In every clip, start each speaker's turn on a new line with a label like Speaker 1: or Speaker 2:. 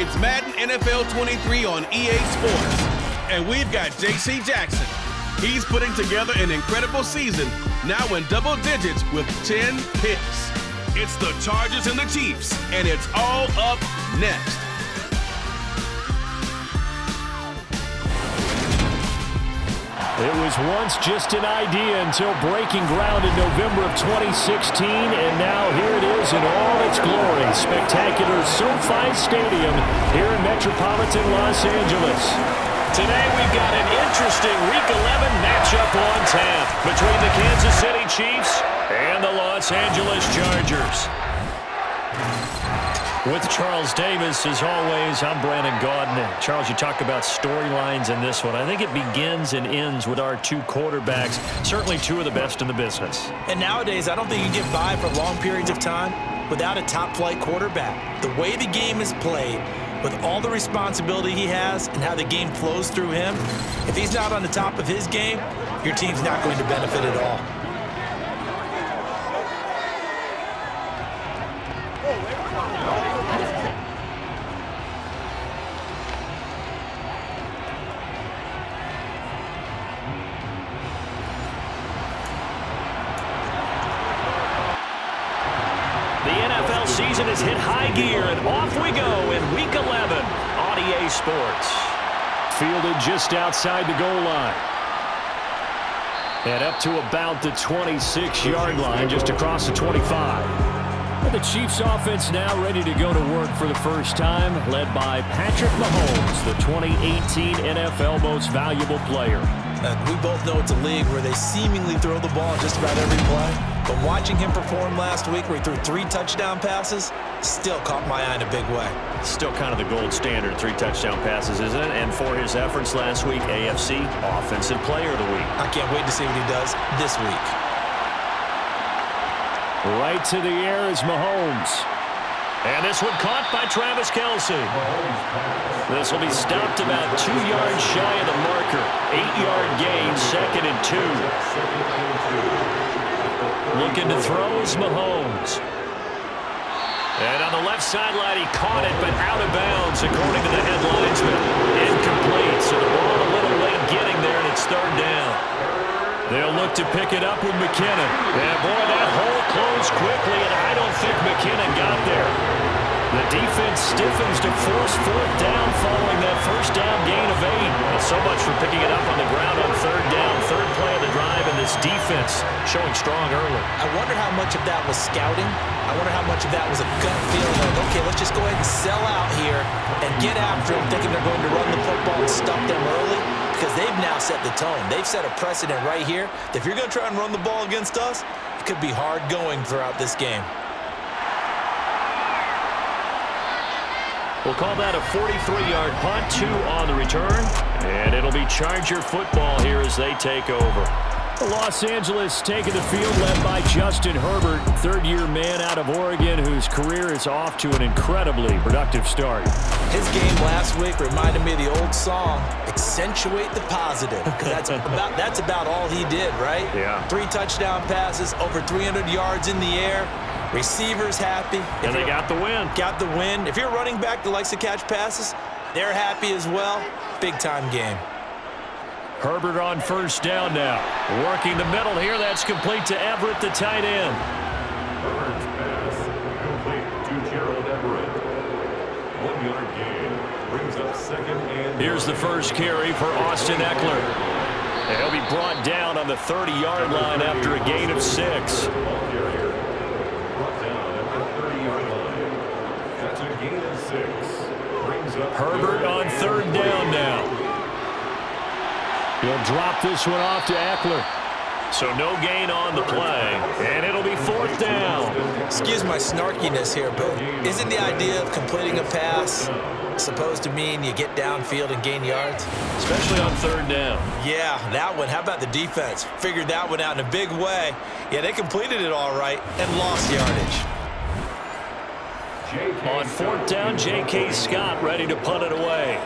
Speaker 1: It's Madden NFL 23 on EA Sports. And we've got J.C. Jackson. He's putting together an incredible season, now in double digits with 10 hits. It's the Chargers and the Chiefs, and it's all up next.
Speaker 2: It was once just an idea until breaking ground in November of 2016, and now here it is in all its glory. Spectacular SoFi Stadium here in metropolitan Los Angeles. Today we've got an interesting Week 11 matchup on tap between the Kansas City Chiefs and the Los Angeles Chargers. With Charles Davis, as always, I'm Brandon Gaudin. Charles, you talk about storylines in this one. I think it begins and ends with our two quarterbacks, certainly two of the best in the business.
Speaker 3: And nowadays, I don't think you get by for long periods of time without a top-flight quarterback. The way the game is played, with all the responsibility he has and how the game flows through him, if he's not on the top of his game, your team's not going to benefit at all.
Speaker 2: Season has hit high gear, and off we go in Week 11 on EA Sports. Fielded just outside the goal line. And up to about the 26-yard line, just across the 25. And the Chiefs offense now ready to go to work for the first time, led by Patrick Mahomes, the 2018 NFL Most Valuable Player.
Speaker 3: We both know it's a league where they seemingly throw the ball just about every play. But watching him perform last week where he threw 3 touchdown passes still caught my eye in a big way.
Speaker 2: Still kind of the gold standard, 3 touchdown passes, isn't it? And for his efforts last week, AFC Offensive Player of the Week.
Speaker 3: I can't wait to see what he does this week.
Speaker 2: Right to the air is Mahomes. And this one caught by Travis Kelce. This will be stopped about 2 yards shy of the marker. 8-yard gain, 2nd and 2. Looking to throw is Mahomes. And on the left sideline, he caught it, but out of bounds, according to the headlinesman. Incomplete, so the ball a little late getting there, and it's 3rd down. They'll look to pick it up with McKinnon. And boy, that hole closed quickly, and I don't think McKinnon got there. The defense stiffens to force 4th down following that 1st down gain of 8. And so much for picking it up on the ground on 3rd down. 3rd play of the drive, and this defense showing strong early.
Speaker 3: I wonder how much of that was scouting. I wonder how much of that was a gut feeling like, okay, let's just go ahead and sell out here and get after them, thinking they're going to run the football and stuff them early, because they've now set the tone. They've set a precedent right here. If you're going to try and run the ball against us, it could be hard going throughout this game.
Speaker 2: We'll call that a 43-yard punt, 2 on the return, and it'll be Charger football here as they take over. Los Angeles taking the field led by Justin Herbert, 3rd-year man out of Oregon whose career is off to an incredibly productive start.
Speaker 3: His game last week reminded me of the old song, Accentuate the Positive, because that's about all he did, right?
Speaker 2: Yeah.
Speaker 3: 3 touchdown passes, over 300 yards in the air. Receivers happy.
Speaker 2: And they got the win.
Speaker 3: Got the win. If you're running back that likes to catch passes, they're happy as well. Big-time game.
Speaker 2: Herbert on 1st down now. Working the middle here. That's complete to Everett, the tight end.
Speaker 4: Herbert's pass complete to Gerald Everett. 1-yard gain. Brings up 2nd and...
Speaker 2: Here's the first carry for Austin Eckler. He'll be brought down on the 30-yard line after a gain of 6. Herbert on 3rd down now. He'll drop this one off to Eckler. So no gain on the play, and it'll be 4th down.
Speaker 3: Excuse my snarkiness here, but isn't the idea of completing a pass supposed to mean you get downfield and gain yards?
Speaker 2: Especially on 3rd down.
Speaker 3: Yeah, that one. How about the defense? Figured that one out in a big way. Yeah, they completed it all right and lost yardage.
Speaker 2: On 4th down, J.K. Scott ready to punt it away.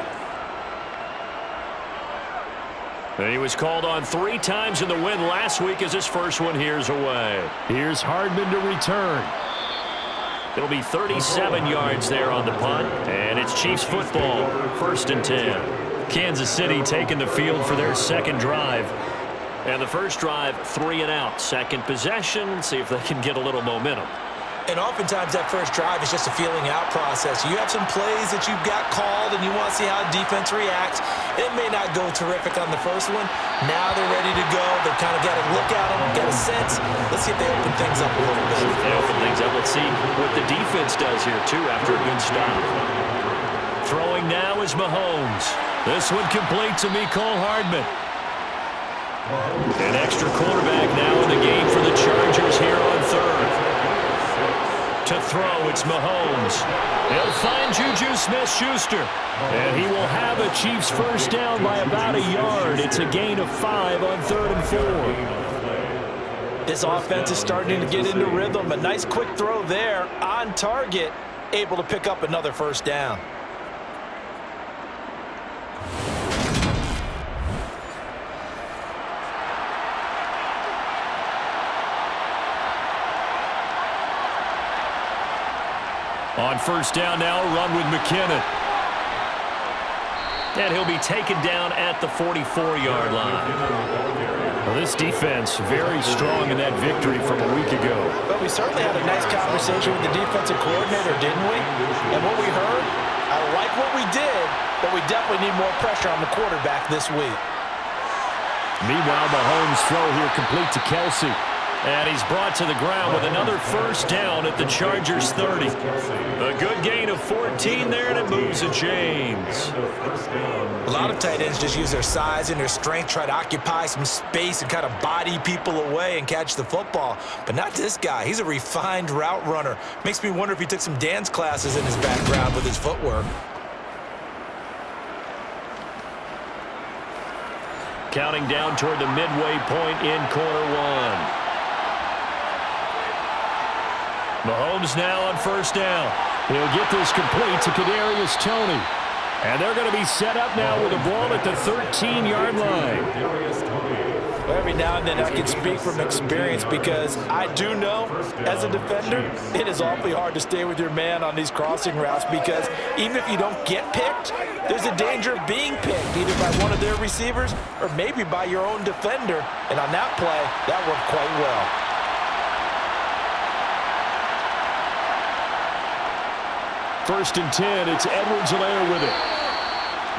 Speaker 2: And he was called on 3 times in the win last week as his first one here's away. Here's Hardman to return. It'll be 37 yards there on the punt, and it's Chiefs football, 1st and 10. Kansas City taking the field for their second drive. And the first drive, 3 and out. Second possession, see if they can get a little momentum.
Speaker 3: And oftentimes that first drive is just a feeling out process. You have some plays that you've got called and you want to see how defense reacts. It may not go terrific on the first one. Now they're ready to go. They've kind of got to look at them, get a sense. Let's see if they open things up a little bit.
Speaker 2: They open things up. Let's see what the defense does here, too, after a good stop. Throwing now is Mahomes. This one complete to Mecole Hardman. An extra quarterback now in the game for the Chargers here on third. To throw, it's Mahomes. He'll find Juju Smith-Schuster. And he will have a Chiefs first down by about a yard. It's a gain of 5 on 3rd and 4.
Speaker 3: This offense is starting to get into rhythm. A nice quick throw there on target. Able to pick up another first down.
Speaker 2: On first down now, run with McKinnon. And he'll be taken down at the 44-yard line. Well, this defense very strong in that victory from a week ago.
Speaker 3: But we certainly had a nice conversation with the defensive coordinator, didn't we? And what we heard, I like what we did, but we definitely need more pressure on the quarterback this week.
Speaker 2: Meanwhile, Mahomes' throw here complete to Kelsey. And he's brought to the ground with another first down at the Chargers 30. A good gain of 14 there, and it moves the chains.
Speaker 3: A lot of tight ends just use their size and their strength, try to occupy some space and kind of body people away and catch the football. But not this guy. He's a refined route runner. Makes me wonder if he took some dance classes in his background with his footwork.
Speaker 2: Counting down toward the midway point in quarter one. Mahomes now on first down. He'll get this complete to Kadarius Toney. And they're going to be set up now with the ball at the 13-yard line.
Speaker 3: Every now and then I can speak from experience because I do know, as a defender, it is awfully hard to stay with your man on these crossing routes because even if you don't get picked, there's a danger of being picked either by one of their receivers or maybe by your own defender. And on that play, that worked quite well.
Speaker 2: First and 10, it's Edwards-Helaire with it.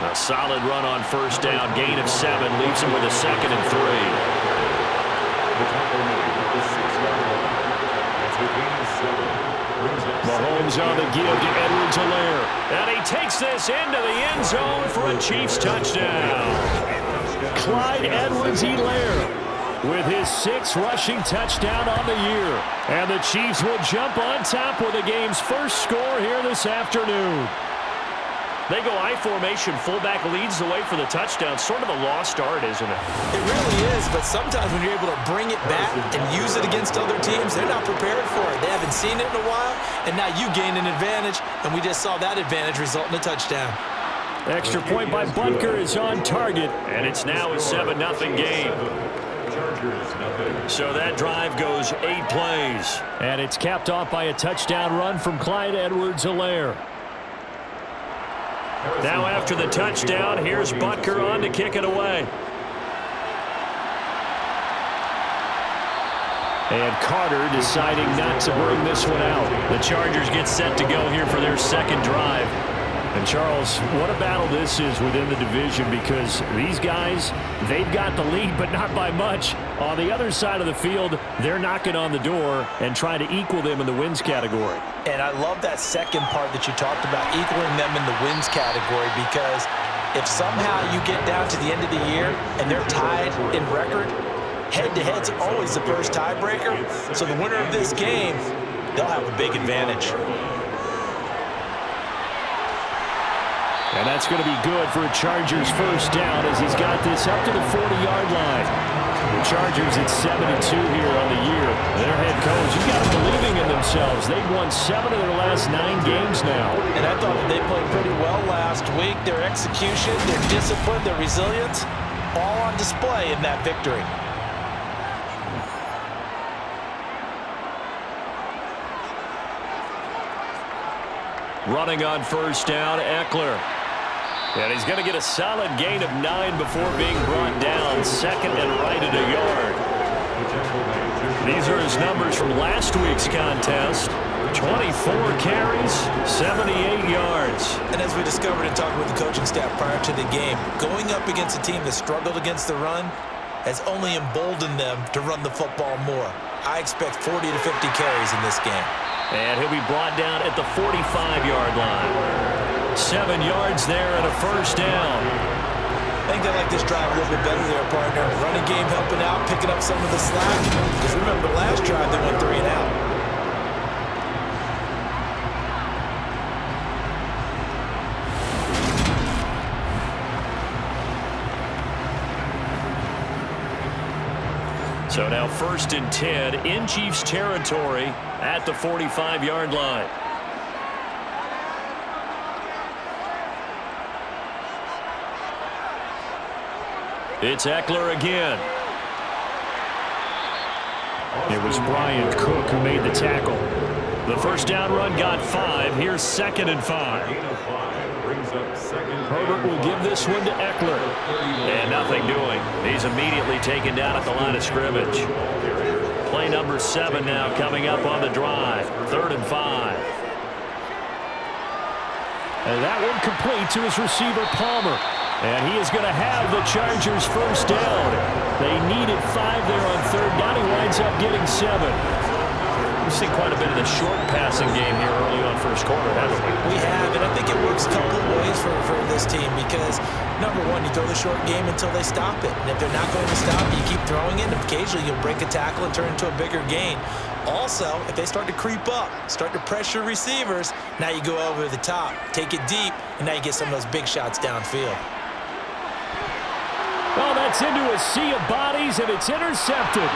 Speaker 2: A solid run on first down, gain of 7, leaves him with a 2nd and 3. Mahomes on the give to Edwards-Helaire. And he takes this into the end zone for a Chiefs touchdown. Clyde Edwards-Helaire with his 6th rushing touchdown on the year. And the Chiefs will jump on top with the game's first score here this afternoon. They go I formation, fullback leads the way for the touchdown. Sort of a lost art, isn't it?
Speaker 3: It really is, but sometimes when you're able to bring it back and use it against other teams, they're not prepared for it. They haven't seen it in a while, and now you gain an advantage, and we just saw that advantage result in a touchdown.
Speaker 2: Extra point by Butker is on target, and it's now a 7-0 game. So that drive goes 8 plays. And it's capped off by a touchdown run from Clyde Edwards-Helaire. Now after the touchdown, here's Butker on to kick it away. And Carter deciding not to bring this one out. The Chargers get set to go here for their second drive. And Charles, what a battle this is within the division because these guys, they've got the lead, but not by much. On the other side of the field, they're knocking on the door and trying to equal them in the wins category.
Speaker 3: And I love that second part that you talked about, equaling them in the wins category, because if somehow you get down to the end of the year and they're tied in record, head-to-head's always the first tiebreaker. So the winner of this game, they'll have a big advantage.
Speaker 2: And that's going to be good for a Chargers first down as he's got this up to the 40-yard line. The Chargers at 7-2 here on the year. Their head coach, you got them believing in themselves. They've won 7 of their last 9 games now.
Speaker 3: And I thought that they played pretty well last week. Their execution, their discipline, their resilience, all on display in that victory.
Speaker 2: Running on first down, Eckler. And he's going to get a solid gain of 9 before being brought down. Second and right at a yard. These are his numbers from last week's contest. 24 carries, 78 yards.
Speaker 3: And as we discovered in talking with the coaching staff prior to the game, going up against a team that struggled against the run has only emboldened them to run the football more. I expect 40 to 50 carries in this game.
Speaker 2: And he'll be brought down at the 45-yard line. 7 yards there and a first down.
Speaker 3: I think they like this drive a little bit better there, partner. Running game helping out, picking up some of the slack. Because remember, last drive they went 3 and out.
Speaker 2: So now 1st and 10 in Chiefs territory at the 45-yard line. It's Eckler again. It was Brian Cook who made the tackle. The first down run got 5. Here's 2nd and 5. Herbert will give this one to Eckler. And nothing doing. He's immediately taken down at the line of scrimmage. Play number 7 now coming up on the drive. 3rd and 5.
Speaker 5: And that one complete to his receiver, Palmer. And he is going to have the Chargers first down. They needed 5 there on 3rd down. He winds up getting 7.
Speaker 2: We've seen quite a bit of the short passing game here early on first quarter, haven't we?
Speaker 3: We have, and I think it works a couple of ways for this team because, number one, you throw the short game until they stop it. And if they're not going to stop it, you keep throwing it, and occasionally you'll break a tackle and turn into a bigger gain. Also, if they start to creep up, start to pressure receivers, now you go over the top, take it deep, and now you get some of those big shots downfield.
Speaker 5: Well, that's into a sea of bodies, and it's intercepted.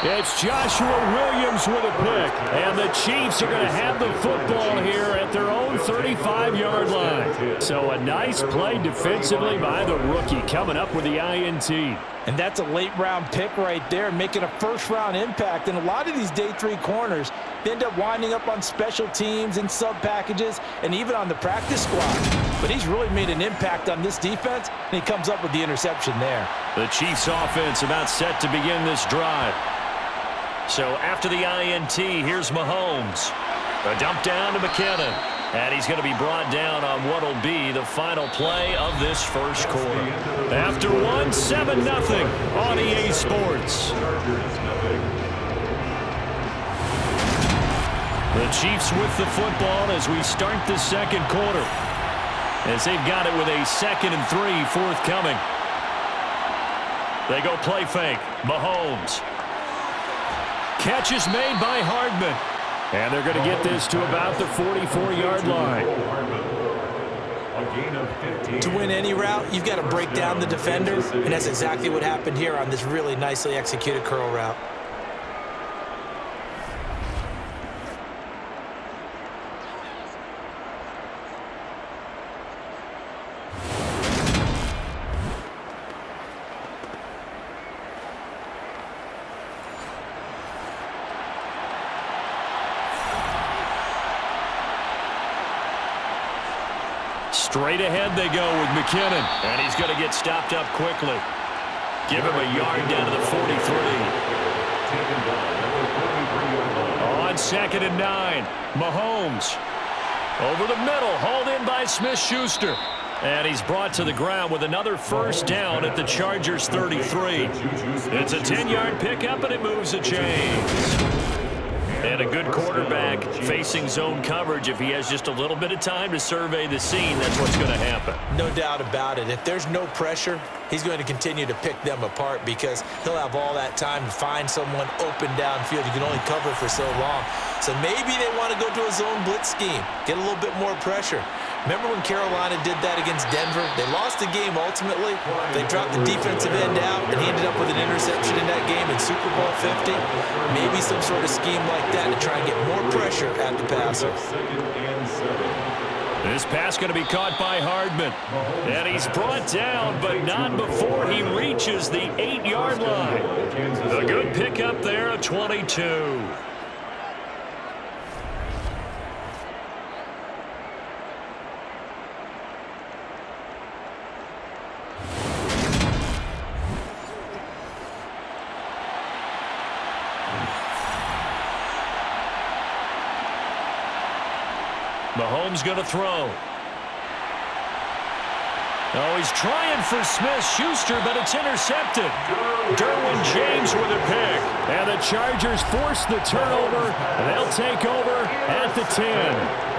Speaker 5: It's Joshua Williams with a pick, and the Chiefs are going to have the football here at their own 35-yard line. So a nice play defensively by the rookie coming up with the INT.
Speaker 3: And that's a late-round pick right there, making a first-round impact. And a lot of these day 3 corners, they end up winding up on special teams and sub-packages and even on the practice squad. But he's really made an impact on this defense, and he comes up with the interception there.
Speaker 2: The Chiefs offense about set to begin this drive. So after the INT, here's Mahomes. A dump down to McKinnon. And he's going to be brought down on what will be the final play of this first quarter. After 1, 7-0 on EA Sports. The Chiefs with the football as we start the second quarter. As they've got it with a 2nd and 3 forthcoming. They go play fake. Mahomes. Catch is made by Hardman. And they're going to get this to about the 44-yard line.
Speaker 3: To win any route, you've got to break down the defender, and that's exactly what happened here on this really nicely executed curl route.
Speaker 2: Straight ahead they go with McKinnon. And he's going to get stopped up quickly. Give him a yard down to the 43. On 2nd and 9. Mahomes. Over the middle. Hauled in by Smith-Schuster. And he's brought to the ground with another first down at the Chargers 33. It's a 10-yard pickup, and it moves the chains. And a good quarterback facing zone coverage. If he has just a little bit of time to survey the scene, that's what's going to happen.
Speaker 3: No doubt about it. If there's no pressure, he's going to continue to pick them apart because he'll have all that time to find someone open downfield. You can only cover for so long. So maybe they want to go to a zone blitz scheme, get a little bit more pressure. Remember when Carolina did that against Denver? They lost the game ultimately. They dropped the defensive end out, and he ended up with an interception in that game in Super Bowl 50. Maybe some sort of scheme like that to try and get more pressure at the passer.
Speaker 2: This pass going to be caught by Hardman. And he's brought down, but not before he reaches the 8-yard line. A good pickup there, a 22. Mahomes going to throw. Oh, he's trying for Smith-Schuster, but it's intercepted. Derwin James with a pick.
Speaker 5: And the Chargers force the turnover, and they'll take over at the 10.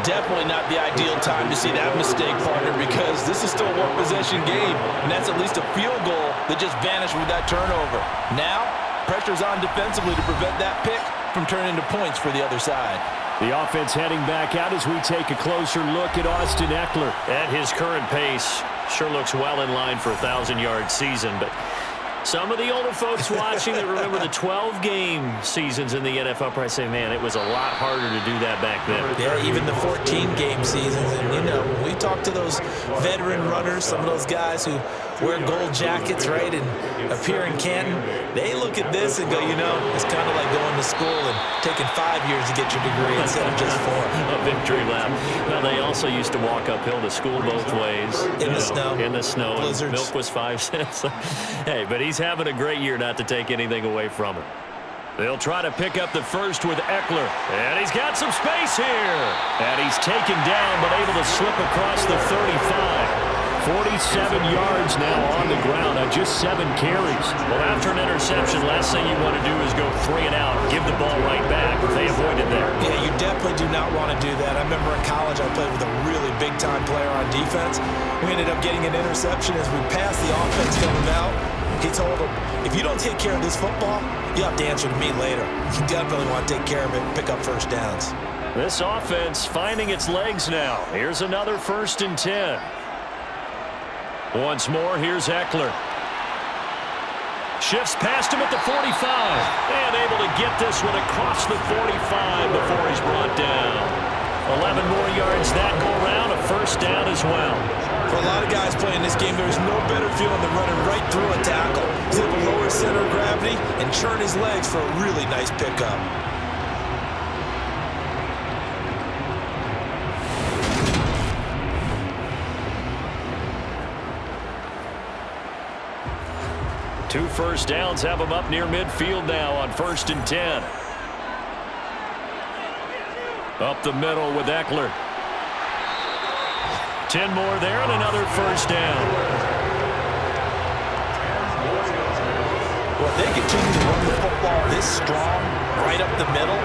Speaker 3: Definitely not the ideal time to see that mistake, partner, because this is still a one-possession game, and that's at least a field goal that just vanished with that turnover. Now, pressure's on defensively to prevent that pick from turning into points for the other side.
Speaker 5: The offense heading back out as we take a closer look at Austin Eckler.
Speaker 2: At his current pace, sure looks well in line for a 1,000-yard season, but some of the older folks watching that remember the 12-game seasons in the NFL probably say, man, it was a lot harder to do that back then.
Speaker 3: Yeah, even the 14-game seasons. And, you know, when we talk to those veteran runners, some of those guys who wear gold jackets, right, and appear in Canton, they look at this and go, you know, it's kind of like going to school and taking 5 years to get your degree instead of just 4.
Speaker 2: A victory lap. Now, they also used to walk uphill to school both ways.
Speaker 3: In the snow.
Speaker 2: In the snow.
Speaker 3: Blizzards.
Speaker 2: Milk was 5 cents. Hey, but he's having a great year, not to take anything away from him. They'll try to pick up the first with Eckler. And he's got some space here. And he's taken down, but able to slip across the 35. 47 yards now on the ground on just 7 carries.
Speaker 5: Well, after an interception, last thing you want to do is go 3 and out, give the ball right back. They avoided there.
Speaker 3: Yeah, you definitely do not want to do that. I remember in college I played with a really big-time player on defense. We ended up getting an interception as we passed the offense coming out. He told him, if you don't take care of this football, you have to answer to me later. You definitely want to take care of it and pick up first downs.
Speaker 5: This offense finding its legs now. Here's another 1st and 10. Once more, here's Eckler. Shifts past him at the 45. And able to get this one across the 45 before he's brought down. 11 more yards that go around, a 1st down as well.
Speaker 3: For a lot of guys playing this game, there's no better feeling than running right through a tackle. He's able to lower his center of gravity and churn his legs for a really nice pickup.
Speaker 5: Two 1st downs have him up near midfield now on 1st and 10. Up the middle with Eckler. 10 more there and another 1st down.
Speaker 3: Well, if they continue to run the football this strong, right up the middle,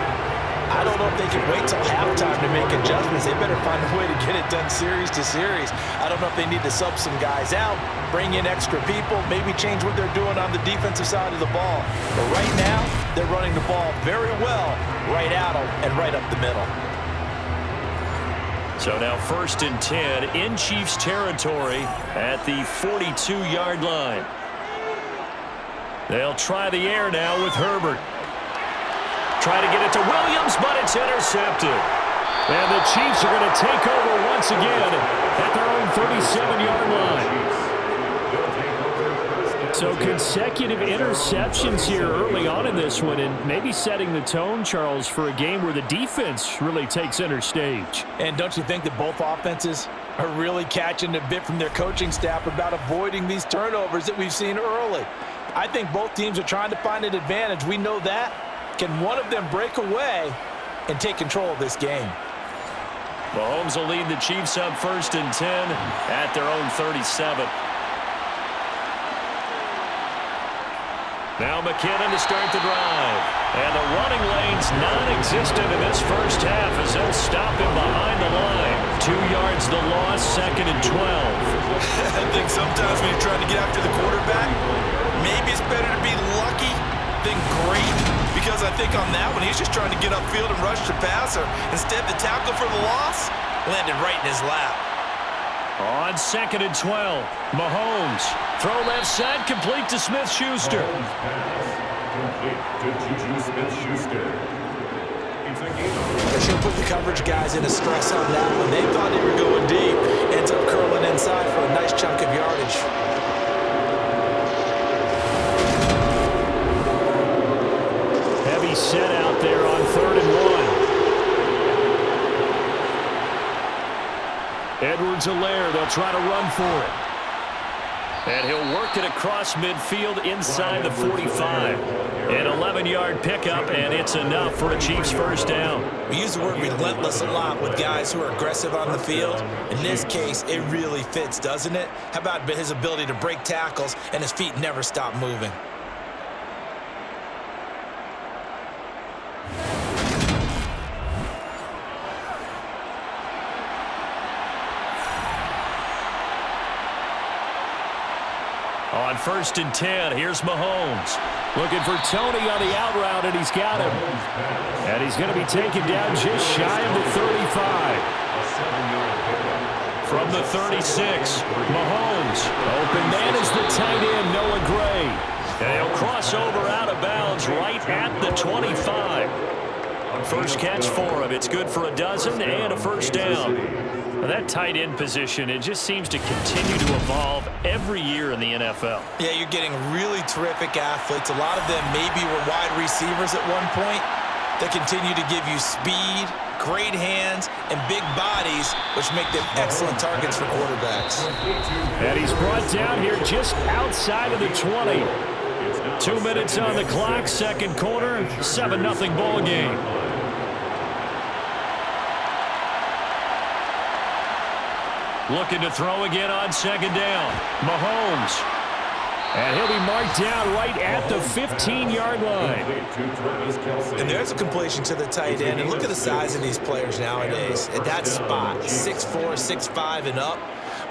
Speaker 3: I don't know if they can wait till halftime to make adjustments. They better find a way to get it done series to series. I don't know if they need to sub some guys out, bring in extra people, maybe change what they're doing on the defensive side of the ball. But right now, they're running the ball very well right at them and right up the middle.
Speaker 5: So now 1st and 10 in Chiefs territory at the 42-yard line. They'll try the air now with Herbert. Try to get it to Williams, but it's intercepted. And the Chiefs are going to take over once again at their own 37-yard line. So consecutive interceptions here early on in this one, and maybe setting the tone, Charles, for a game where the defense really takes center stage.
Speaker 3: And don't you think that both offenses are really catching a bit from their coaching staff about avoiding these turnovers that we've seen early? I think both teams are trying to find an advantage. We know that. Can one of them break away and take control of this game?
Speaker 5: Mahomes will lead the Chiefs up 1st and 10 at their own 37. Now McKinnon to start the drive. And the running lane's non-existent in this first half as they'll stop him behind the line. 2 yards the loss, 2nd and 12.
Speaker 3: I think sometimes when you're trying to get after the quarterback, maybe it's better to be lucky than great. Because I think on that one, he's just trying to get upfield and rush the passer. Instead, the tackle for the loss landed right in his lap.
Speaker 5: On 2nd and 12, Mahomes. Throw left side, complete to Smith-Schuster.
Speaker 4: Complete to Juju Smith-Schuster.
Speaker 3: They should put the coverage guys in a stress on that one. They thought they were going deep. Ends up curling inside for a nice chunk of yardage.
Speaker 5: Heavy set out there on 3rd and 1. Edwards-Helaire, they'll try to run for it.
Speaker 2: And he'll work it across midfield inside the 45. An 11-yard pickup, and it's enough for a Chiefs first down.
Speaker 3: We use the word relentless a lot with guys who are aggressive on the field. In this case, it really fits, doesn't it? How about his ability to break tackles and his feet never stop moving?
Speaker 2: On 1st and 10, here's Mahomes.
Speaker 5: Looking for Tony on the out route, and he's got him. And he's going to be taken down just shy of the 35.
Speaker 2: From the 36, Mahomes.
Speaker 5: Open man is the tight end, Noah Gray.
Speaker 2: And he'll cross over out of bounds right at the 25. First catch for him. It's good for a dozen and a first down. Now that tight end position, it just seems to continue to evolve every year in the NFL.
Speaker 3: Yeah, you're getting really terrific athletes. A lot of them maybe were wide receivers at one point. They continue to give you speed, great hands, and big bodies, which make them excellent targets for quarterbacks.
Speaker 5: And he's brought down here just outside of the 20. 2 minutes on the clock, second quarter, 7-0 ball game.
Speaker 2: Looking to throw again on second down. Mahomes.
Speaker 5: And he'll be marked down right at the 15-yard line.
Speaker 3: And there's a completion to the tight end. And look at the size of these players nowadays. At that spot, 6'4", 6'5", and up.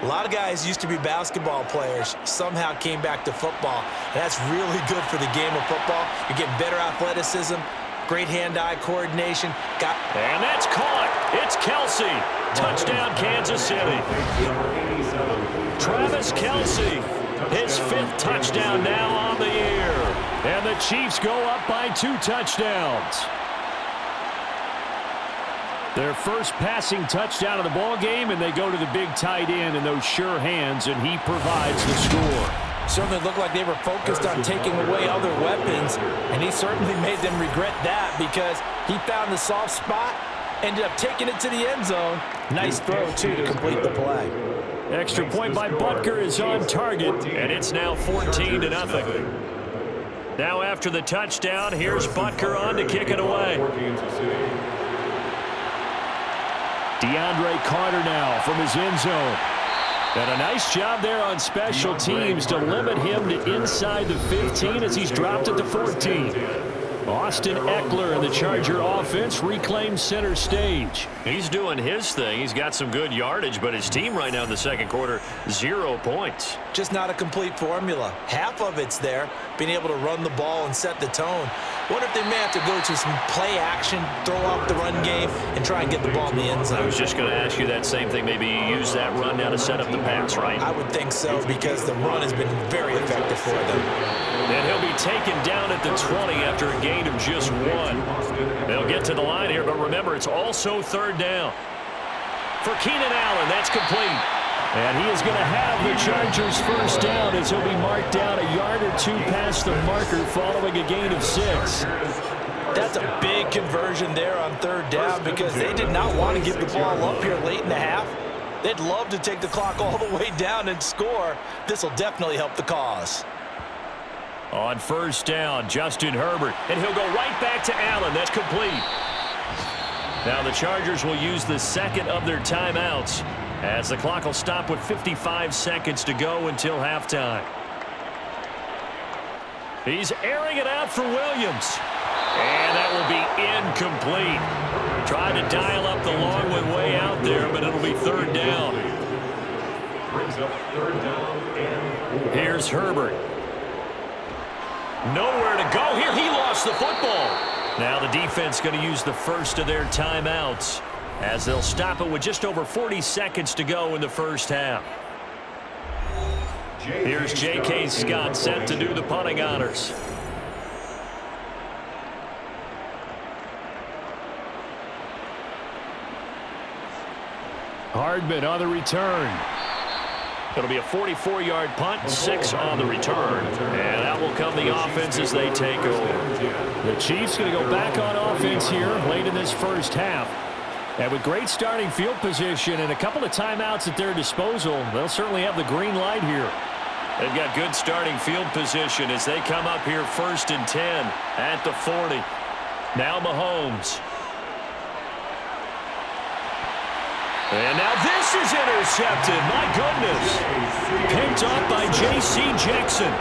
Speaker 3: A lot of guys used to be basketball players, somehow came back to football. And that's really good for the game of football. You're getting better athleticism, great hand-eye coordination.
Speaker 2: And that's caught. It's Kelsey. Touchdown, Kansas City. Travis Kelsey, his 5th touchdown now on the year.
Speaker 5: And the Chiefs go up by 2 touchdowns. Their first passing touchdown of the ball game, and they go to the big tight end in those sure hands, and he provides the score.
Speaker 3: Certainly looked like they were focused on taking away other weapons, and he certainly made them regret that because he found the soft spot, ended up taking it to the end zone. Nice throw, too, to complete the play.
Speaker 5: Extra point by Butker is on target,
Speaker 2: and it's now 14-0. Now after the touchdown, here's Butker on to kick it away.
Speaker 5: DeAndre Carter now from his end zone. And a nice job there on special teams to limit him to inside the 15 as he's dropped it to 14. Austin Eckler and the Charger offense reclaim center stage.
Speaker 2: He's doing his thing. He's got some good yardage, but his team right now in the second quarter, 0 points.
Speaker 3: Just not a complete formula. Half of it's there, being able to run the ball and set the tone. What if they may have to go to some play action, throw off the run game, and try and get the ball in the end zone?
Speaker 2: I was just going to ask you that same thing. Maybe you use that run now to set up the pass, right?
Speaker 3: I would think so because the run has been very effective for them.
Speaker 2: And he'll be taken down at the 20 after a gain of just 1. They'll get to the line here, but remember, it's also third down. For Keenan Allen, that's complete.
Speaker 5: And he is going to have the Chargers first down as he'll be marked down a yard or 2 past the marker following a gain of 6.
Speaker 3: That's a big conversion there on third down because they did not want to get the ball up here late in the half. They'd love to take the clock all the way down and score. This will definitely help the cause.
Speaker 2: On first down, Justin Herbert, and he'll go right back to Allen. That's complete. Now the Chargers will use the second of their timeouts as the clock will stop with 55 seconds to go until halftime. He's airing it out for Williams. And that will be incomplete. Tried to dial up the long one way out there, but it'll be third down.
Speaker 4: Brings up third down and
Speaker 2: Here's Herbert. Nowhere to go here. He lost the football. Now the defense going to use the first of their timeouts as they'll stop it with just over 40 seconds to go in the first half. Here's J.K. Scott set to do the punting honors.
Speaker 5: Hardman on the return.
Speaker 2: It'll be a 44-yard punt, 6 on the return. And that will come the offense as they take over.
Speaker 5: The Chiefs going to go back on offense here late in this first half. And with great starting field position and a couple of timeouts at their disposal, they'll certainly have the green light here.
Speaker 2: They've got good starting field position as they come up here 1st and 10 at the 40. Now Mahomes. And now this is intercepted. My goodness. Picked off by J.C. Jackson.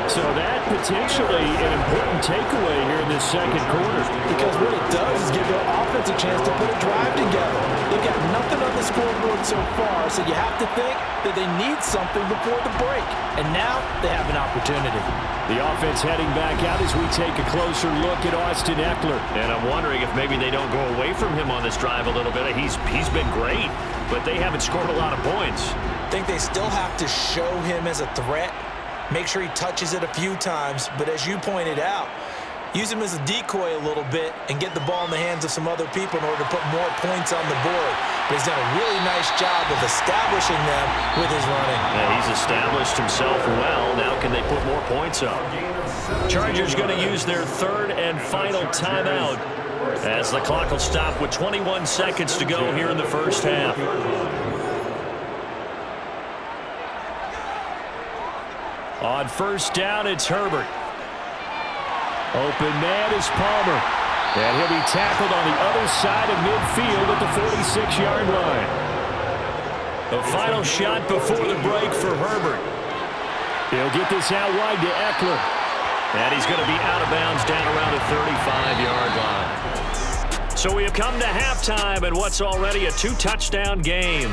Speaker 5: So that potentially an important takeaway here in this second quarter.
Speaker 3: Because what it does is give their offense a chance to put a drive together. They've got nothing on the scoreboard so far, so you have to think that they need something before the break. And now they have an opportunity.
Speaker 5: The offense heading back out as we take a closer look at Austin Eckler.
Speaker 2: And I'm wondering if maybe they don't go away from him on this drive a little bit. He's been great, but they haven't scored a lot of points.
Speaker 3: I think they still have to show him as a threat. Make sure he touches it a few times, but as you pointed out, use him as a decoy a little bit and get the ball in the hands of some other people in order to put more points on the board. But he's done a really nice job of establishing them with his running.
Speaker 2: Yeah, he's established himself well. Now can they put more points up? Chargers going to use their 3rd and final timeout as the clock will stop with 21 seconds to go here in the first half.
Speaker 5: On 1st down, it's Herbert. Open man is Palmer. And he'll be tackled on the other side of midfield at the 46-yard line.
Speaker 2: The final shot before the break for Herbert.
Speaker 5: He'll get this out wide to Eckler.
Speaker 2: And he's going to be out of bounds down around the 35-yard line. So we have come to halftime in what's already a 2-touchdown game.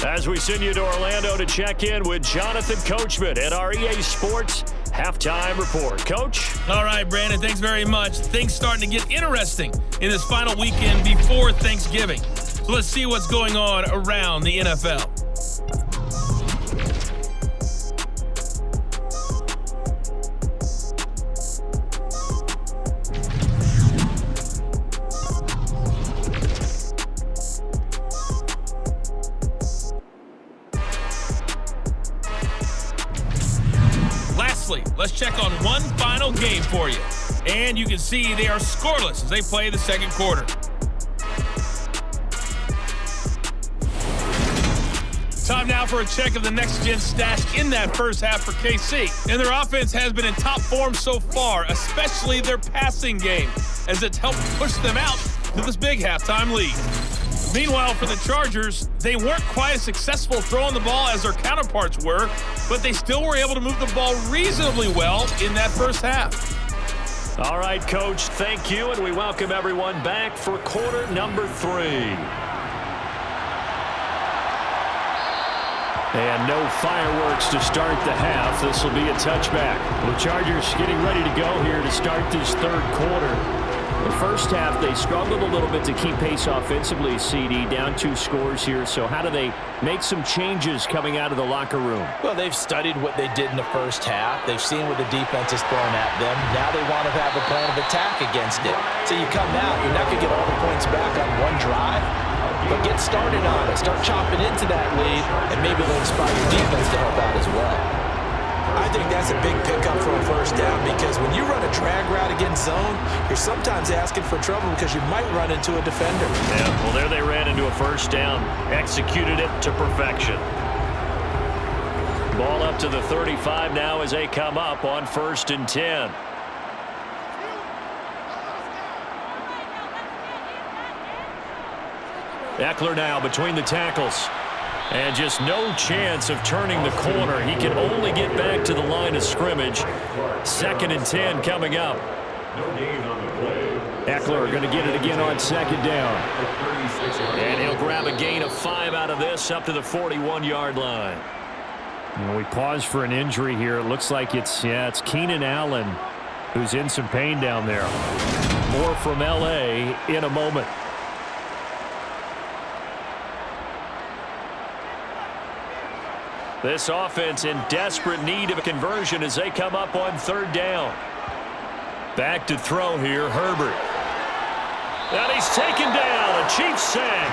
Speaker 2: As we send you to Orlando to check in with Jonathan Coachman at our EA Sports Halftime Report. Coach?
Speaker 6: All right, Brandon, thanks very much. Things starting to get interesting in this final weekend before Thanksgiving. So let's see what's going on around the NFL. Let's check on one final game for you. And you can see they are scoreless as they play the second quarter. Time now for a check of the next-gen stash in that first half for KC. And their offense has been in top form so far, especially their passing game, as it's helped push them out to this big halftime lead. Meanwhile, for the Chargers, they weren't quite as successful throwing the ball as their counterparts were, but they still were able to move the ball reasonably well in that first half.
Speaker 2: All right, Coach, thank you, and we welcome everyone back for quarter number 3.
Speaker 5: And no fireworks to start the half. This will be a touchback. The Chargers getting ready to go here to start this third quarter. The first half, they struggled a little bit to keep pace offensively, CD, down 2 scores here. So how do they make some changes coming out of the locker room?
Speaker 3: Well, they've studied what they did in the first half. They've seen what the defense has thrown at them. Now they want to have a plan of attack against it. So you come out, you're not going to get all the points back on one drive, but get started on it. Start chopping into that lead, and maybe they'll inspire your defense to help out as well. I think that's a big pickup for a first down because when you run a drag route against zone, you're sometimes asking for trouble because you might run into a defender.
Speaker 2: Yeah, well, there they ran into a first down, executed it to perfection. Ball up to the 35 now as they come up on 1st and 10. Eckler now between the tackles. And just no chance of turning the corner. He can only get back to the line of scrimmage. 2nd and 10 coming up.
Speaker 5: Eckler going to get it again on 2nd down.
Speaker 2: And he'll grab a gain of 5 out of this up to the 41-yard line.
Speaker 5: And we pause for an injury here. It looks like it's Keenan Allen who's in some pain down there. More from L.A. in a moment.
Speaker 2: This offense in desperate need of a conversion as they come up on 3rd down. Back to throw here, Herbert. And he's taken down, a Chiefs sack.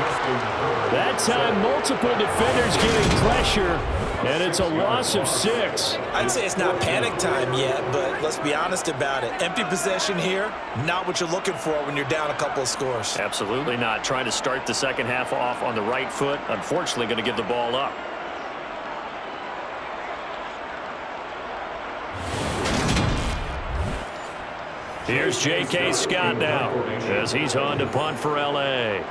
Speaker 5: That time, multiple defenders getting pressure, and it's a loss of 6.
Speaker 3: I'd say it's not panic time yet, but let's be honest about it. Empty possession here, not what you're looking for when you're down a couple of scores.
Speaker 2: Absolutely not. Trying to start the second half off on the right foot. Unfortunately, going to give the ball up. Here's J.K. Scott now as he's on to punt for L.A.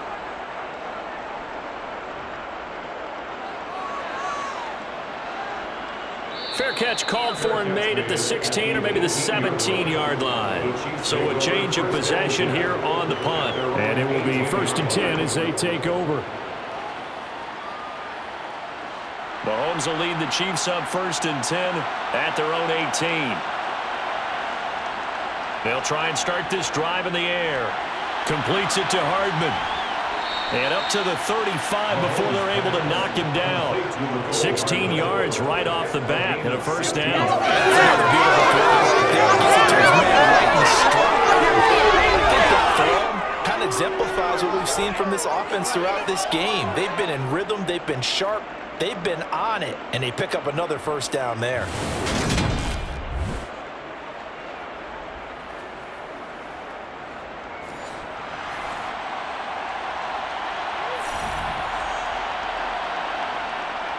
Speaker 2: Fair catch called for and made at the 16 or maybe the 17-yard line. So a change of possession here on the punt.
Speaker 5: And it will be 1st and 10 as they take over.
Speaker 2: Mahomes will lead the Chiefs up 1st and 10 at their own 18. They'll try and start this drive in the air. Completes it to Hardman. And up to the 35 before they're able to knock him down. 16 yards right off the bat and a 1st down.
Speaker 3: Kind of exemplifies what we've seen from this offense throughout this game. They've been in rhythm. They've been sharp. They've been on it. And they pick up another 1st down there.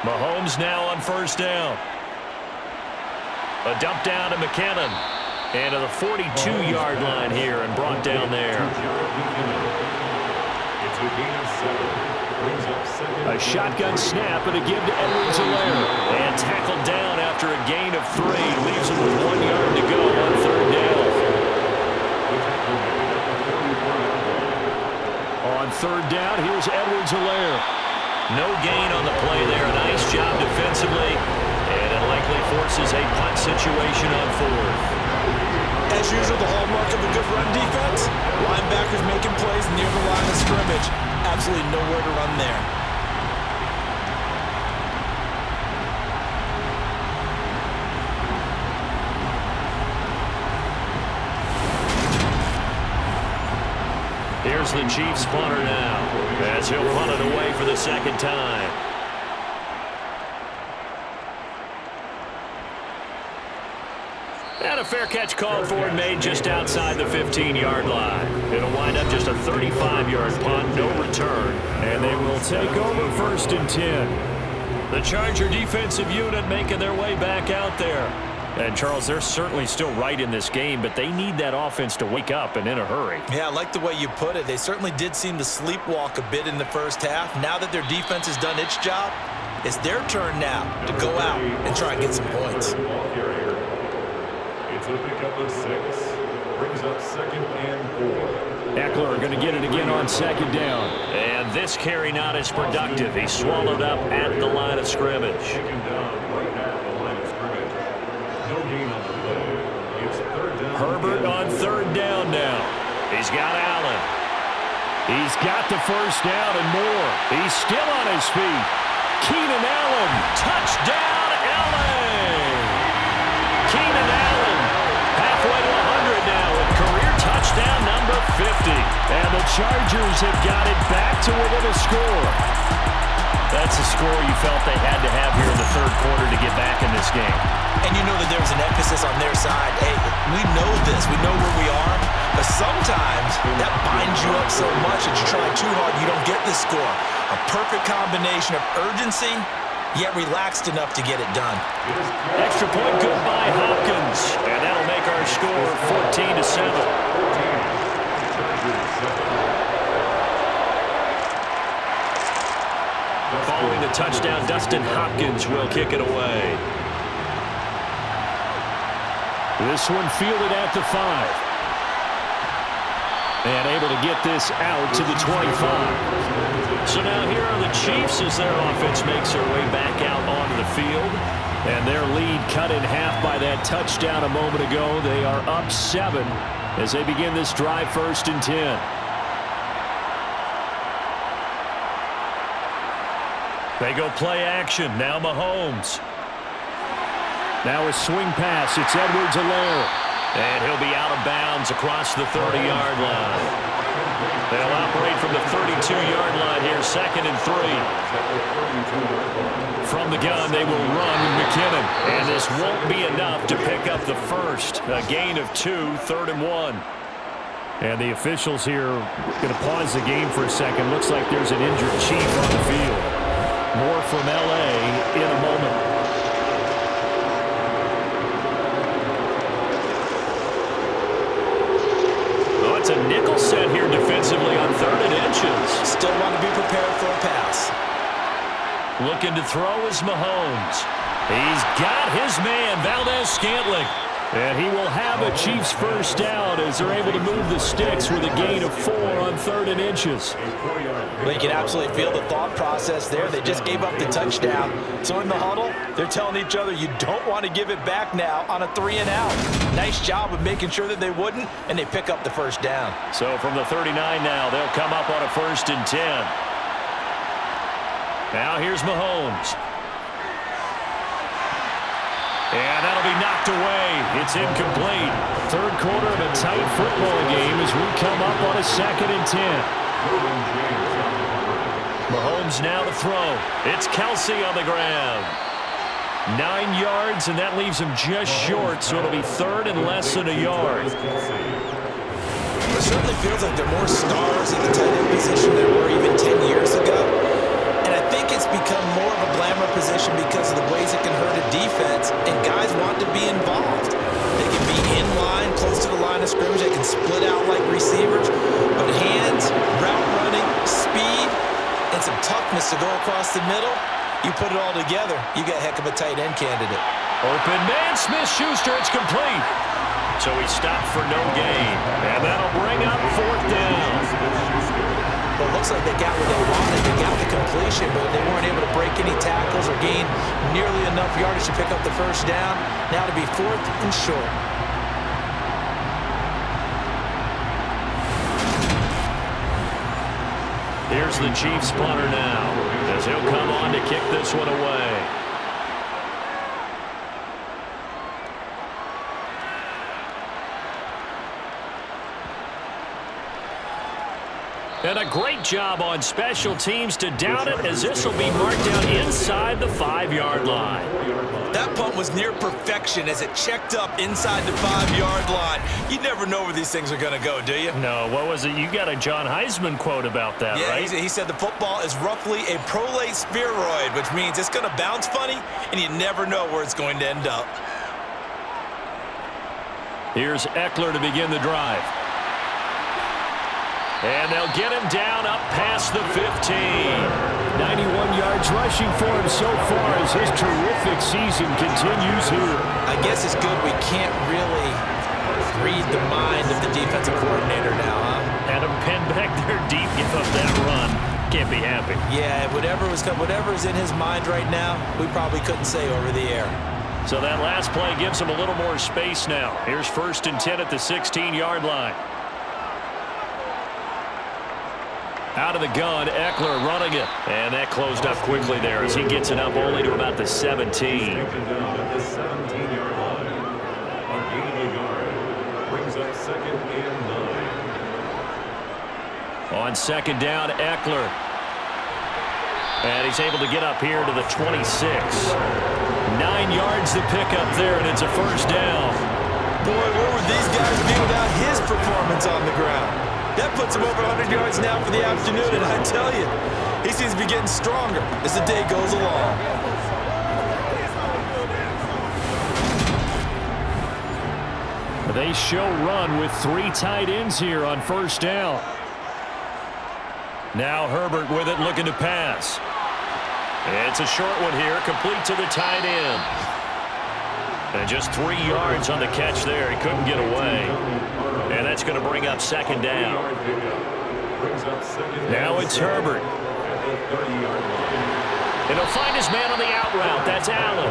Speaker 2: Mahomes now on 1st down. A dump down to McKinnon. And to the 42-yard line here and brought down there. A shotgun snap and a give to Edwards-Helaire. And tackled down after a gain of 3. Leaves him with 1 yard to go on 3rd down.
Speaker 5: On 3rd down, here's Edwards-Helaire.
Speaker 2: No gain on the play there. A nice job defensively. And it likely forces a punt situation on 4th.
Speaker 3: As usual, the hallmark of a good run defense, linebackers making plays near the line of scrimmage. Absolutely nowhere to run there.
Speaker 2: Here's the Chiefs punter now as he'll punt it away for the 2nd time. And a fair catch called for and made just outside the 15-yard line. It'll wind up just a 35-yard punt, no return.
Speaker 5: And they will take over 1st and 10.
Speaker 2: The Charger defensive unit making their way back out there.
Speaker 5: And, Charles, they're certainly still right in this game, but they need that offense to wake up and in a hurry.
Speaker 3: Yeah, I like the way you put it. They certainly did seem to sleepwalk a bit in the 1st half. Now that their defense has done its job, it's their turn now to go out and try and get some points.
Speaker 4: It's a pickup of 6. Brings up 2nd and 4.
Speaker 5: Eckler going to get it again on 2nd down.
Speaker 2: And this carry not as productive. He's swallowed up at the line of scrimmage.
Speaker 4: Taken down right at the line of scrimmage. No gain on the play. It's 3rd down.
Speaker 2: Herbert on 3rd down now. He's got Allen.
Speaker 5: He's got the 1st down and more. He's still on his feet. Keenan Allen.
Speaker 2: Touchdown, LA! Keenan Allen halfway to 100 now with career touchdown number 50.
Speaker 5: And the Chargers have got it back to within a score.
Speaker 2: That's a score you felt they had to have here in the 3rd quarter to get back in this game.
Speaker 3: And you know that there's an emphasis on their side. Hey, we know this. We know where we are. But sometimes that binds you up so much that you try too hard, you don't get the score. A perfect combination of urgency, yet relaxed enough to get it done.
Speaker 2: Extra point good by Hopkins. And that'll make our score 14-7. Following the touchdown, Dustin Hopkins will kick it away.
Speaker 5: This one fielded at the 5. And able to get this out to the 25.
Speaker 2: So now here are the Chiefs as their offense makes their way back out onto the field.
Speaker 5: And their lead cut in half by that touchdown a moment ago. They are up 7 as they begin this drive 1st and 10.
Speaker 2: They go play action. Now Mahomes.
Speaker 5: Now a swing pass. It's Edwards-Helaire.
Speaker 2: And he'll be out of bounds across the 30-yard line. They'll operate from the 32-yard line here, 2nd and 3. From the gun, they will run with McKinnon. And this won't be enough to pick up the 1st. A gain of 2, 3rd and 1.
Speaker 5: And the officials here going to pause the game for a second. Looks like there's an injured Chief on the field. More from L.A. in a moment.
Speaker 2: It's a nickel set here defensively on 3rd and inches.
Speaker 3: Still want to be prepared for a pass.
Speaker 2: Looking to throw is Mahomes. He's got his man, Valdez-Scantling.
Speaker 5: And he will have a Chiefs first down as they're able to move the sticks with a gain of 4 on 3rd and inches.
Speaker 3: Well, you can absolutely feel the thought process there. They just gave up the touchdown. So in the huddle, they're telling each other, you don't want to give it back now on a 3-and-out. Nice job of making sure that they wouldn't, and they pick up the first down.
Speaker 2: So from the 39 now, they'll come up on a 1st and 10. Now here's Mahomes. And that'll be knocked away. It's incomplete.
Speaker 5: 3rd quarter of a tight football game as we come up on a 2nd and 10.
Speaker 2: Mahomes now to throw. It's Kelsey on the ground. 9 yards, and that leaves him just short, so it'll be 3rd and less than a yard.
Speaker 3: It certainly feels like there are more stars at the tight end position than were even 10 years ago. And I think it's become more of a glamour position because of the ways it can hurt a defense, and guys want to be involved. They can be in line, close to the line of scrimmage. They can split out like receivers. But hands, route running, speed, and some toughness to go across the middle, you put it all together, you got a heck of a tight end candidate.
Speaker 2: Open man, Smith-Schuster, it's complete. So he stopped for no gain, and that'll bring up 4th down.
Speaker 3: Well, it looks like they got what they wanted. They got the completion, but they weren't able to break any tackles or gain nearly enough yardage to pick up the first down. Now to be 4th and short.
Speaker 2: Here's the Chiefs punter now, as he'll come on to kick this one away. And a great job on special teams to down it, as this will be marked down inside the 5-yard line.
Speaker 3: That punt was near perfection as it checked up inside the 5-yard line. You never know where these things are going to go, do you?
Speaker 2: No, what was it? You got a John Heisman quote about that, right?
Speaker 3: Yeah, he said the football is roughly a prolate spheroid, which means it's going to bounce funny, and you never know where it's going to end up.
Speaker 2: Here's Eckler to begin the drive. And they'll get him down up past the 15.
Speaker 5: 91 yards rushing for him so far as his terrific season continues here.
Speaker 3: I guess it's good we can't really read the mind of the defensive coordinator now, huh?
Speaker 2: Had him pinned back there deep, give up that run. Can't be happy.
Speaker 3: Yeah, whatever is in his mind right now, we probably couldn't say over the air.
Speaker 2: So that last play gives him a little more space now. Here's 1st and 10 at the 16-yard line. Out of the gun, Eckler running it. And that closed up quickly there as he gets it up only to about the 17.
Speaker 4: Taken down at the 17-yard line. A gain of a yard brings up 2nd and 9.
Speaker 2: On 2nd down, Eckler. And he's able to get up here to the 26. 9 yards to pick up there, and it's a first down.
Speaker 3: Boy, where would these guys be without his performance on the ground? That puts him over 100 yards now for the afternoon, and I tell you, he seems to be getting stronger as the day goes along.
Speaker 5: They show run with 3 tight ends here on first down.
Speaker 2: Now Herbert with it, looking to pass. It's a short one here, complete to the tight end. And just 3 yards on the catch there. He couldn't get away. And that's going to bring up 2nd down. Now it's Herbert. And he'll find his man on the out route. That's Allen.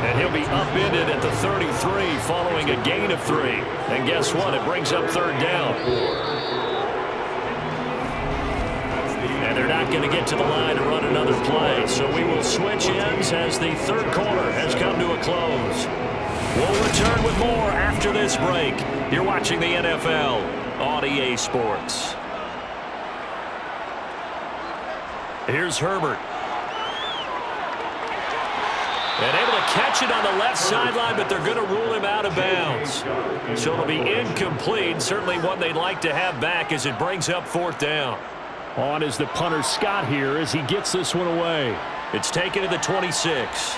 Speaker 2: And he'll be upended at the 33 following a gain of 3. And guess what? It brings up 3rd down. And they're not going to get to the line to run another play. So we will switch ends as the 3rd quarter has come to a close. We'll return with more after this break. You're watching the NFL on EA Sports. Here's Herbert. And able to catch it on the left sideline, but they're going to rule him out of bounds. So it'll be incomplete. Certainly one they'd like to have back as it brings up 4th down.
Speaker 5: On is the punter Scott here as he gets this one away.
Speaker 2: It's taken to the 26.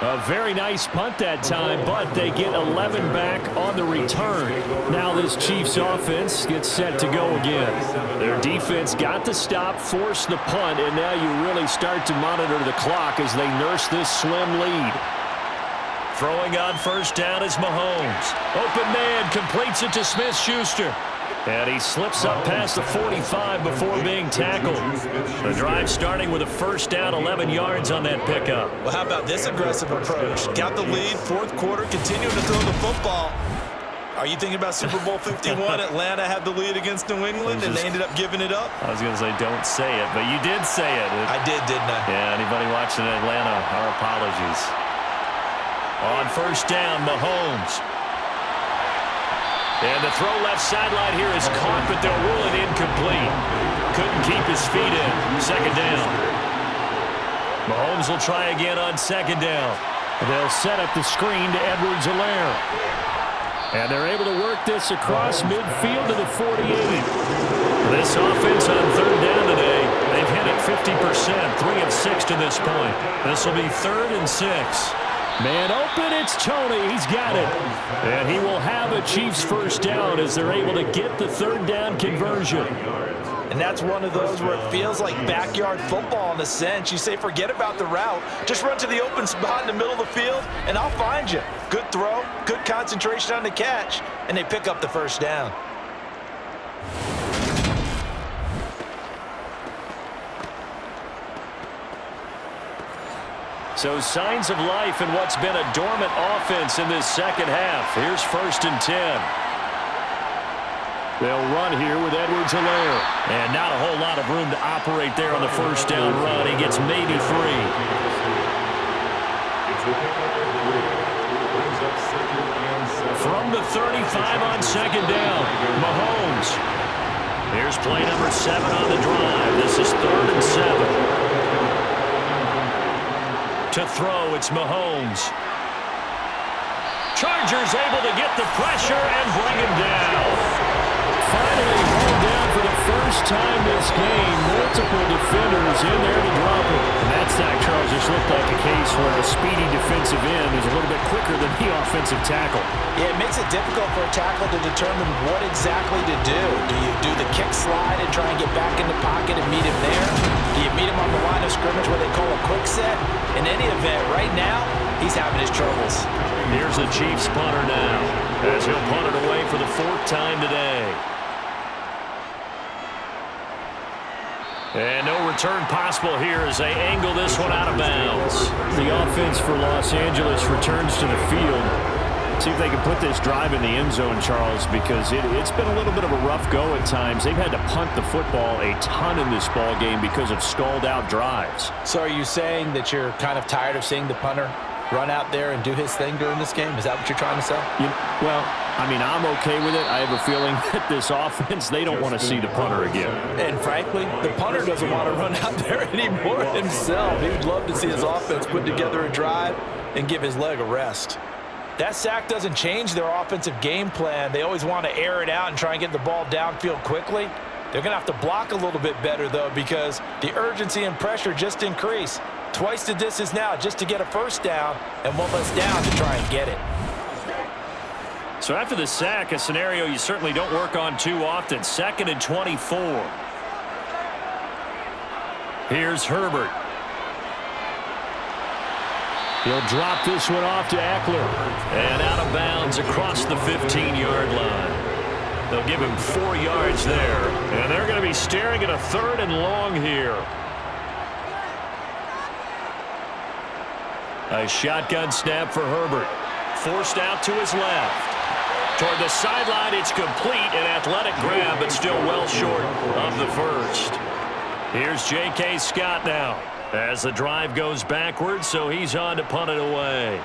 Speaker 5: A very nice punt that time, but they get 11 back on the return. Now this Chiefs offense gets set to go again. Their defense got the stop, forced the punt, and now you really start to monitor the clock as they nurse this slim lead.
Speaker 2: Throwing on first down is Mahomes. Open man completes it to Smith-Schuster. And he slips up past the 45 before being tackled. The drive starting with a first down, 11 yards on that pickup.
Speaker 3: Well, how about this aggressive approach? Got the lead, fourth quarter, continuing to throw the football. Are you thinking about Super Bowl 51? Atlanta had the lead against New England, and they ended up giving it up?
Speaker 2: I was going to say don't say it, but you did say it.
Speaker 3: I did, didn't I?
Speaker 2: Yeah, anybody watching Atlanta, our apologies. On first down, Mahomes. And the throw left sideline here is caught, but they'll rule it incomplete. Couldn't keep his feet in. Second down. Mahomes will try again on second down.
Speaker 5: They'll set up the screen to Edwards-Helaire. And they're able to work this across midfield to the 48.
Speaker 2: This offense on third down today, they've hit it 50%, 3 of 6 to this point. This will be 3rd and 6.
Speaker 5: Man open, it's Tony. He's got it. And he will have a Chiefs first down as they're able to get the third down conversion.
Speaker 3: And that's one of those where it feels like backyard football in a sense. You say, forget about the route. Just run to the open spot in the middle of the field, and I'll find you. Good throw, good concentration on the catch, and they pick up the first down.
Speaker 2: So signs of life in what's been a dormant offense in this second half. Here's 1st and 10.
Speaker 5: They'll run here with Edwards-Helaire.
Speaker 2: And not a whole lot of room to operate there on the first down run. He gets maybe 3. From the 35 on second down, Mahomes. Here's play number 7 on the drive. This is 3rd and 7. To throw, it's Mahomes. Chargers able to get the pressure and bring him down.
Speaker 5: Finally hauled down for the first time this game. Multiple defenders in there to drop him. And that sack, Charles, just looked like a case where a speedy defensive end is a little bit quicker than the offensive tackle.
Speaker 3: Yeah, it makes it difficult for a tackle to determine what exactly to do. Do you do the kick slide and try and get back in the pocket and meet him there? Do you meet him on the line of scrimmage where they call a quick set? In any event, right now, he's having his troubles.
Speaker 2: Here's the Chiefs punter now, as he'll punt it away for the 4th time today. And no return possible here as they angle this one out of bounds.
Speaker 5: The offense for Los Angeles returns to the field. See if they can put this drive in the end zone, Charles, because it's been a little bit of a rough go at times. They've had to punt the football a ton in this ball game because of stalled-out drives.
Speaker 3: So are you saying that you're kind of tired of seeing the punter run out there and do his thing during this game? Is that what you're trying to say?
Speaker 5: Well, I mean, I'm okay with it. I have a feeling that this offense, they don't want to see the punter again.
Speaker 3: And frankly, the punter doesn't want to run out there anymore himself. He would love to see his offense put together a drive and give his leg a rest. That sack doesn't change their offensive game plan. They always want to air it out and try and get the ball downfield quickly. They're going to have to block a little bit better, though, because the urgency and pressure just increase. Twice the distance now just to get a first down, and one less down to try and get it.
Speaker 2: So after the sack, a scenario you certainly don't work on too often. 2nd and 24. Here's Herbert.
Speaker 5: He'll drop this one off to Eckler.
Speaker 2: And out of bounds across the 15-yard line. They'll give him 4 yards there. And they're going to be staring at a 3rd and long here. A shotgun snap for Herbert. Forced out to his left. Toward the sideline, it's complete. An athletic grab, but still well short of the first. Here's J.K. Scott now. As the drive goes backwards, so he's on to punt it away.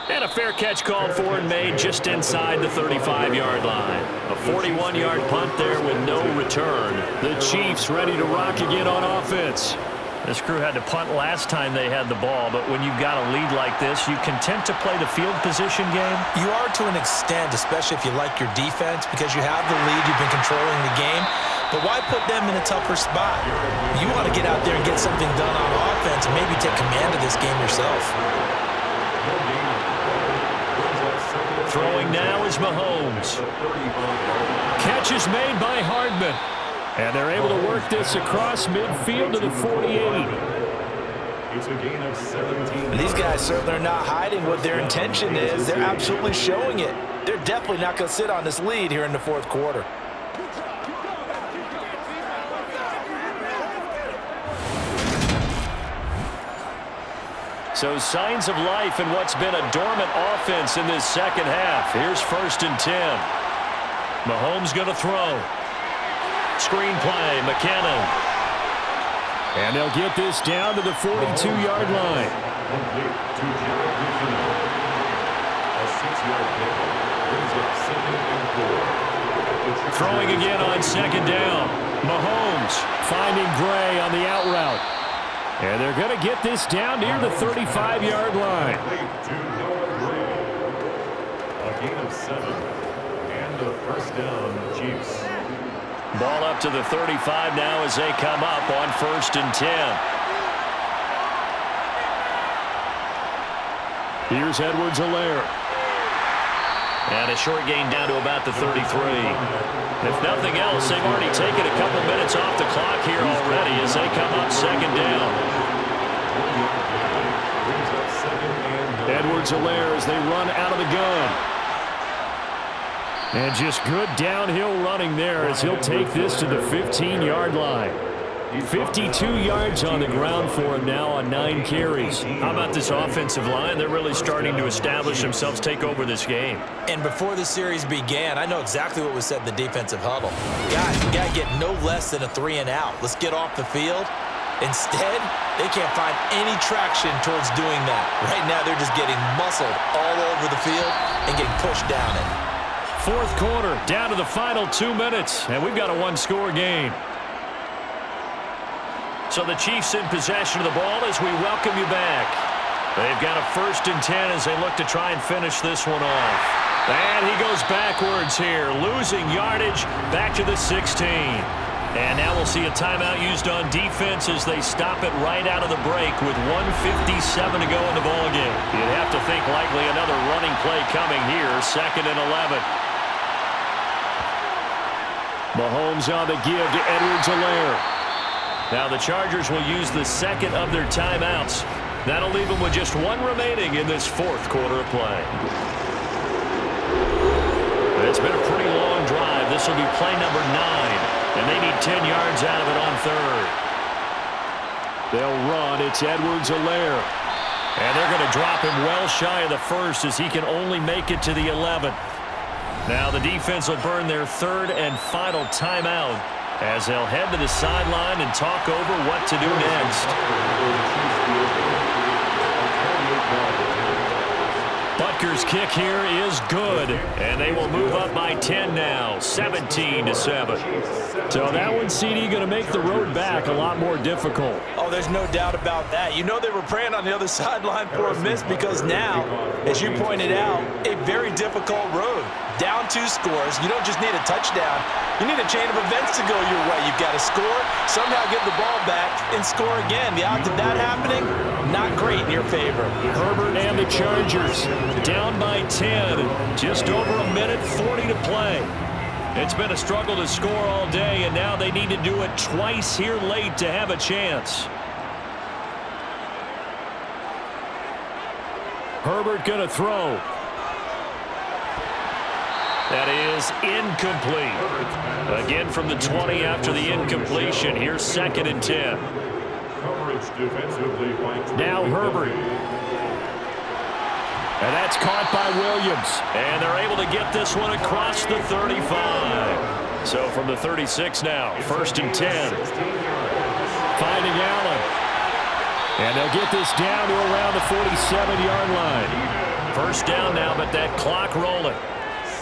Speaker 2: And a fair catch called for and made just inside the 35-yard line. A 41-yard punt there with no return.
Speaker 5: The Chiefs ready to rock again on offense.
Speaker 2: This crew had to punt last time they had the ball, but when you've got a lead like this, you content to play the field position game?
Speaker 3: You are to an extent, especially if you like your defense, because you have the lead, you've been controlling the game. but why put them in a tougher spot? You want to get out there and get something done on offense and maybe take command of this game yourself.
Speaker 2: Throwing now is Mahomes.
Speaker 5: Catch is made by Hardman. And they're able to work this across midfield to the 48.
Speaker 4: It's a gain of 17.
Speaker 3: And these guys certainly are not hiding what their intention is. They're absolutely showing it. They're definitely not going to sit on this lead here in the fourth quarter.
Speaker 2: So signs of life in what's been a dormant offense in this second half. Here's 1st and 10. Mahomes going to throw. Screen play, McKinnon.
Speaker 5: And they'll get this down to the 42-yard line.
Speaker 4: Complete to Jared McKinnon. A 6-yard pickup brings up 2nd and 4.
Speaker 2: Throwing again on 2nd down. Mahomes
Speaker 5: Finding Gray on the out route. And they're going to get this down near the 35-yard line.
Speaker 4: To Noah Gray. A gain of 7. And a 1st down, Chiefs.
Speaker 2: Ball up to the 35 now as they come up on 1st and 10.
Speaker 5: Here's Edwards-Helaire.
Speaker 2: And a short gain down to about the 33. If nothing else, they've already taken a couple minutes off the clock here already as they come up 2nd down.
Speaker 5: Edwards-Helaire as they run out of the gun. And just good downhill running there as he'll take this to the 15-yard line. 52 yards on the ground for him now on 9 carries.
Speaker 2: How about this offensive line? They're really starting to establish themselves, take over this game.
Speaker 3: And before the series began, I know exactly what was said in the defensive huddle. Guys, we got to get no less than a 3 and out. Let's get off the field. Instead, they can't find any traction towards doing that. Right now, they're just getting muscled all over the field and getting pushed down it.
Speaker 5: Fourth quarter, down to the final 2 minutes, and we've got a 1-score game.
Speaker 2: So the Chiefs in possession of the ball as we welcome you back. They've got a 1st and 10 as they look to try and finish this one off. And he goes backwards here, losing yardage back to the 16. And now we'll see a timeout used on defense as they stop it right out of the break with 1:57 to go in the ballgame. You'd have to think likely another running play coming here, 2nd and 11.
Speaker 5: Mahomes on the give to Edwards-Helaire.
Speaker 2: Now the Chargers will use the 2nd of their timeouts. That'll leave them with just 1 remaining in this 4th quarter of play. It's been a pretty long drive. This will be play number 9, and they need 10 yards out of it on 3rd.
Speaker 5: They'll run. It's Edwards-Helaire.
Speaker 2: And they're going to drop him well shy of the 1st as he can only make it to the 11th. Now the defense will burn their 3rd and final timeout as they'll head to the sideline and talk over what to do next. Butker's kick here is good, and they will move up by 10 now, 17-7.
Speaker 5: So that one, CD, going to make the road back a lot more difficult.
Speaker 3: Oh, there's no doubt about that. You know they were praying on the other sideline for a miss because now, as you pointed out, a very difficult road. Down 2 scores. You don't just need a touchdown. You need a chain of events to go your way. You've got to score, somehow get the ball back, and score again. The odds of that happening, not great in your favor.
Speaker 5: Herbert and the Chargers down by 10. Just over a minute, 40 to play.
Speaker 2: It's been a struggle to score all day, and now they need to do it twice here late to have a chance.
Speaker 5: Herbert going to throw.
Speaker 2: That is incomplete. Again from the 20 after the incompletion. Here's 2nd and 10.
Speaker 4: Coverage defensively by
Speaker 5: Now Herbert. And that's caught by Williams.
Speaker 2: And they're able to get this one across the 35. So from the 36 now, 1st and 10.
Speaker 5: Finding Allen. And they'll get this down to around the 47-yard line.
Speaker 2: 1st down now, but that clock rolling.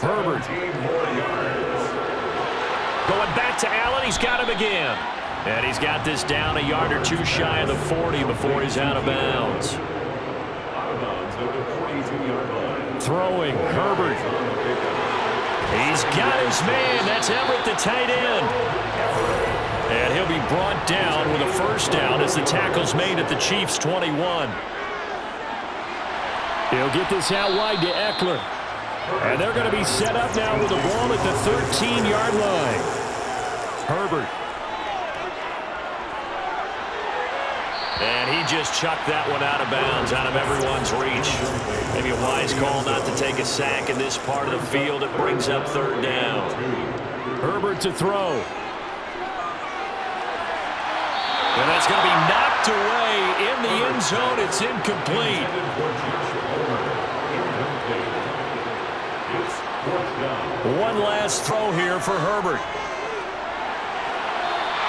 Speaker 5: Herbert.
Speaker 2: Going back to Allen. He's got him again. And he's got this down a yard or 2 shy of the 40 before he's out of bounds.
Speaker 4: Out of bounds at the 42-yard line.
Speaker 5: Throwing. Herbert.
Speaker 2: He's got his man. That's Everett, the tight end. brought down with a first down as the tackle's made at the Chiefs' 21.
Speaker 5: He'll get this out wide to Eckler. And they're going to be set up now with the ball at the 13-yard line. Herbert.
Speaker 2: And he just chucked that one out of bounds, out of everyone's reach. Maybe a wise call not to take a sack in this part of the field. It brings up third down.
Speaker 5: Herbert to throw.
Speaker 2: And that's going to be knocked away in the end zone. It's incomplete. One last throw here for Herbert.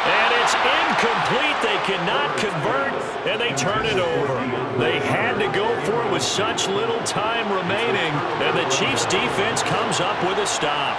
Speaker 2: And it's incomplete. They cannot convert, and they turn it over. They had to go for it with such little time remaining, and the Chiefs' defense comes up with a stop.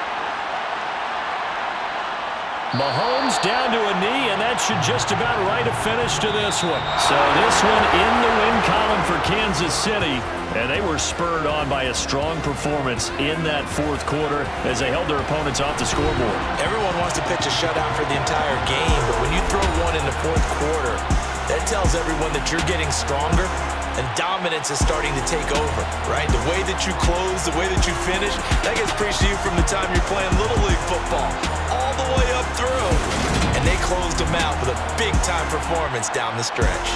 Speaker 2: Mahomes down to a knee, and that should just about write a finish to this one. So this one in the win column for Kansas City, and they were spurred on by a strong performance in that fourth quarter as they held their opponents off the scoreboard.
Speaker 3: Everyone wants to pitch a shutout for the entire game, but when you throw one in the fourth quarter, that tells everyone that you're getting stronger and dominance is starting to take over, right? The way that you close, the way that you finish, that gets preached to you from the time you're playing Little League football all the way up through. And they closed them out with a big-time performance down the stretch.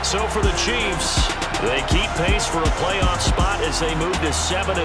Speaker 2: So for the Chiefs, they keep pace for a playoff spot as they move to 7-3.